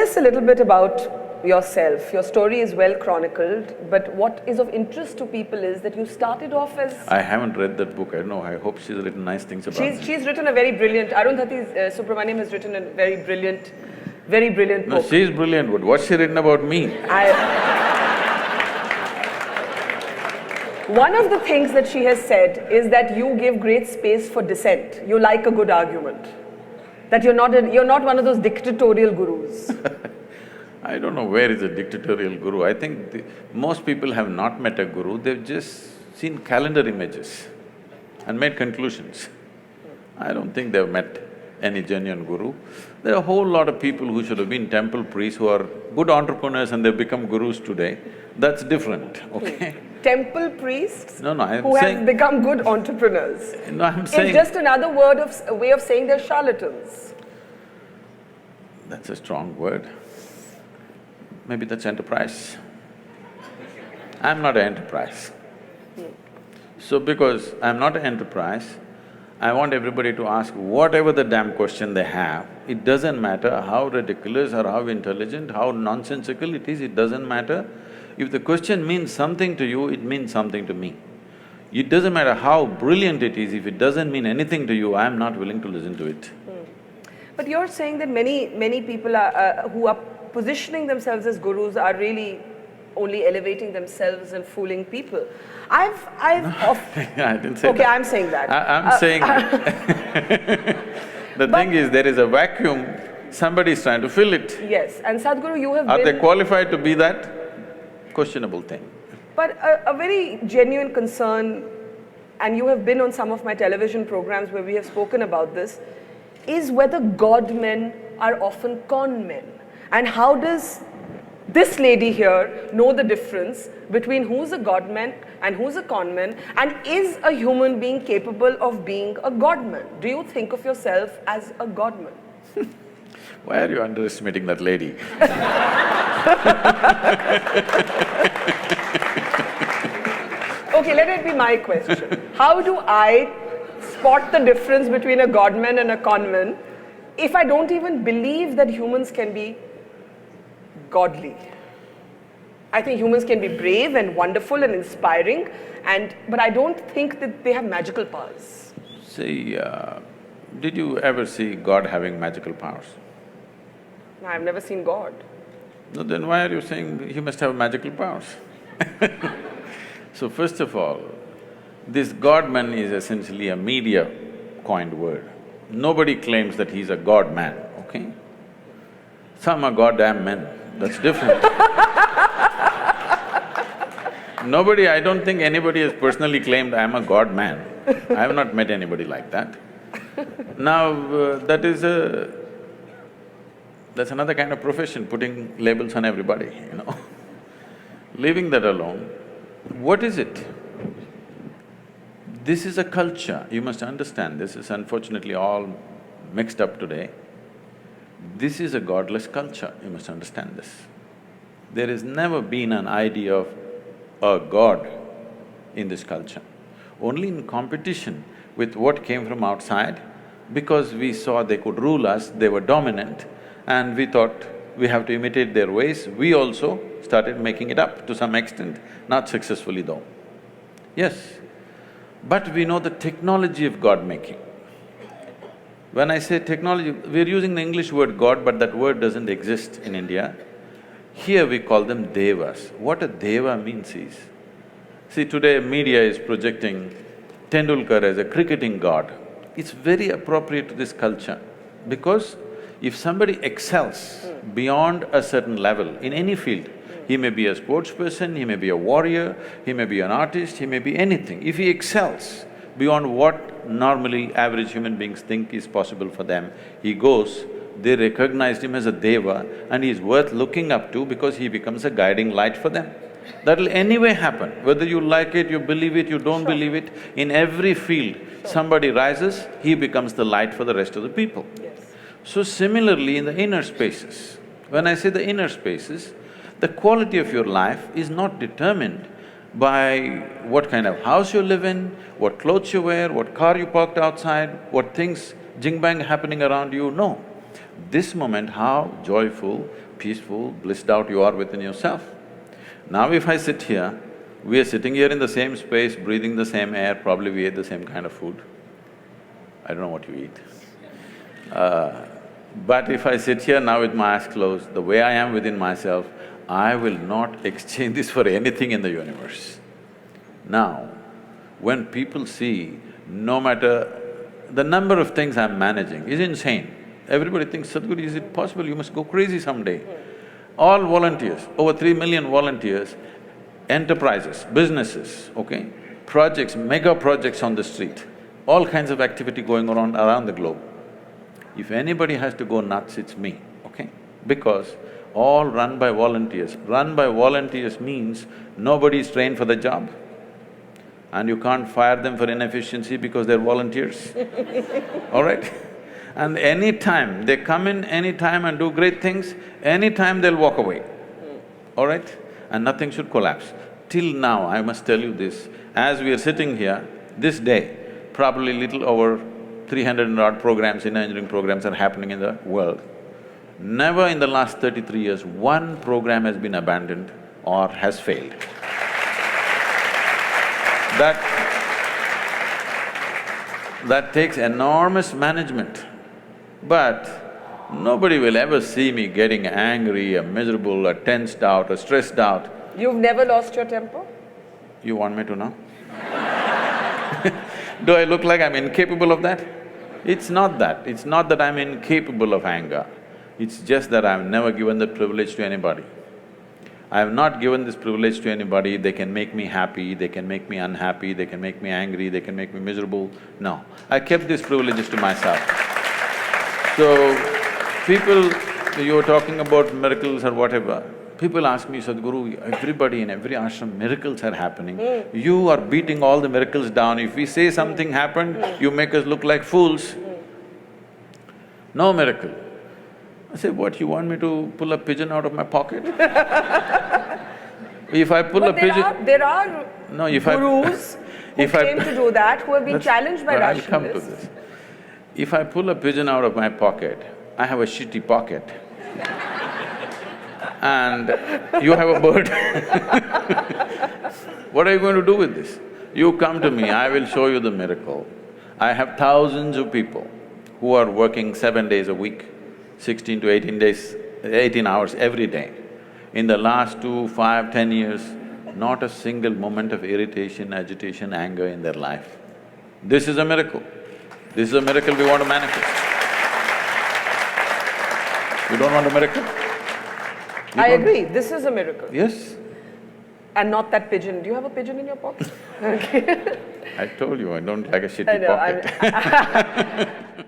us a little bit about yourself. Your story is well chronicled, but what is of interest to people is that you started off as… I haven't read that book, I don't know, I hope she's written nice things about me. She's written a very brilliant… Arundhati Subramaniam has written a very brilliant book. No, she's brilliant, but what's she written about me? One of the things that she has said is that you give great space for dissent. You like a good argument. That you're not one of those dictatorial gurus. I don't know where is a dictatorial guru. I think most people have not met a guru, they've just seen calendar images and made conclusions. I don't think they've met any genuine guru. There are a whole lot of people who should have been temple priests who are good entrepreneurs and they've become gurus today. That's different, okay? Temple priests No, I'm who saying… have become good entrepreneurs. No, I'm saying… It's just another way of saying they're charlatans. That's a strong word. Maybe that's enterprise. I'm not an enterprise. So because I'm not an enterprise, I want everybody to ask whatever the damn question they have. It doesn't matter how ridiculous or how intelligent, how nonsensical it is, it doesn't matter. If the question means something to you, it means something to me. It doesn't matter how brilliant it is, if it doesn't mean anything to you, I'm not willing to listen to it. But you're saying that many people who are positioning themselves as gurus are really only elevating themselves and fooling people. I didn't say that. Okay, I'm saying that. I'm saying… The thing is, there is a vacuum, somebody is trying to fill it. Yes, and Sadhguru, you have Are been… they qualified to be that? Questionable thing. But a very genuine concern, and you have been on some of my television programs where we have spoken about this, is whether God men are often con men. And how does this lady here know the difference between who's a God man and who's a con man, and is a human being capable of being a God man? Do you think of yourself as a God man? Why are you underestimating that lady? Okay, let it be my question. How do I spot the difference between a God man and a con man if I don't even believe that humans can be godly? I think humans can be brave and wonderful and inspiring, but I don't think that they have magical powers. See, did you ever see God having magical powers? No, I've never seen God. No, then why are you saying he must have magical powers? So first of all, this God-man is essentially a media-coined word. Nobody claims that he's a God-man, okay? Some are goddamn men, that's different. I don't think anybody has personally claimed I'm a God-man. I have not met anybody like that. Now, that's another kind of profession, putting labels on everybody, you know. Leaving that alone, what is it? This is a culture, you must understand, this is unfortunately all mixed up today. This is a godless culture, you must understand this. There has never been an idea of a god in this culture. Only in competition with what came from outside, because we saw they could rule us, they were dominant, and we thought we have to imitate their ways, we also started making it up to some extent, not successfully though. Yes, but we know the technology of God-making. When I say technology, we're using the English word God, but that word doesn't exist in India. Here we call them devas. What a deva means is, see, today media is projecting Tendulkar as a cricketing god. It's very appropriate to this culture, because if somebody excels beyond a certain level in any field, he may be a sports person, he may be a warrior, he may be an artist, he may be anything. If he excels beyond what normally average human beings think is possible for them, he goes, they recognized him as a deva and he is worth looking up to because he becomes a guiding light for them. That'll anyway happen, whether you like it, you believe it, you don't believe it, in every field, somebody rises, he becomes the light for the rest of the people. Yes. So similarly in the inner spaces, when I say the inner spaces, the quality of your life is not determined by what kind of house you live in, what clothes you wear, what car you parked outside, what things jing-bang happening around you, no. This moment, how joyful, peaceful, blissed out you are within yourself. Now if I sit here, we are sitting here in the same space, breathing the same air, probably we ate the same kind of food. I don't know what you eat. But if I sit here now with my eyes closed, the way I am within myself, I will not exchange this for anything in the universe. Now, when people see, no matter… the number of things I'm managing is insane. Everybody thinks, Sadhguru, is it possible? You must go crazy someday. All volunteers, over 3 million volunteers, enterprises, businesses, okay, projects, mega projects on the street, all kinds of activity going on around the globe. If anybody has to go nuts, it's me, okay? Because all run by volunteers. Run by volunteers means nobody is trained for the job. And you can't fire them for inefficiency because they're volunteers, all right? And anytime, they come in anytime and do great things, anytime they'll walk away, all right? And nothing should collapse. Till now, I must tell you this, as we are sitting here, this day, probably little over 300 and odd programs, inner engineering programs are happening in the world. Never in the last 33 years, one program has been abandoned or has failed. That takes enormous management. But nobody will ever see me getting angry or miserable or tensed out or stressed out. You've never lost your temper? You want me to know? Do I look like I'm incapable of that? It's not that. It's not that I'm incapable of anger. It's just that I've never given that privilege to anybody. I have not given this privilege to anybody. They can make me happy, they can make me unhappy, they can make me angry, they can make me miserable. No, I kept these privileges to myself. So, people… you were talking about miracles or whatever, people ask me, Sadhguru, everybody in every ashram, miracles are happening. You are beating all the miracles down. If we say something happened, you make us look like fools. No miracle. I say, what, you want me to pull a pigeon out of my pocket? If I pull a pigeon… there are No, if gurus who claim to do that, who have been challenged by I'll come to rationalists. this. If I pull a pigeon out of my pocket, I have a shitty pocket. And you have a bird. What are you going to do with this? You come to me, I will show you the miracle. I have thousands of people who are working 7 days a week, 16 to 18 hours every day. In the last 2, 5, 10 years, not a single moment of irritation, agitation, anger in their life. This is a miracle. This is a miracle we want to manifest. You don't want a miracle? I agree, this is a miracle. Yes. And not that pigeon. Do you have a pigeon in your pocket? Okay. I told you, I don't like a shitty I know, pocket.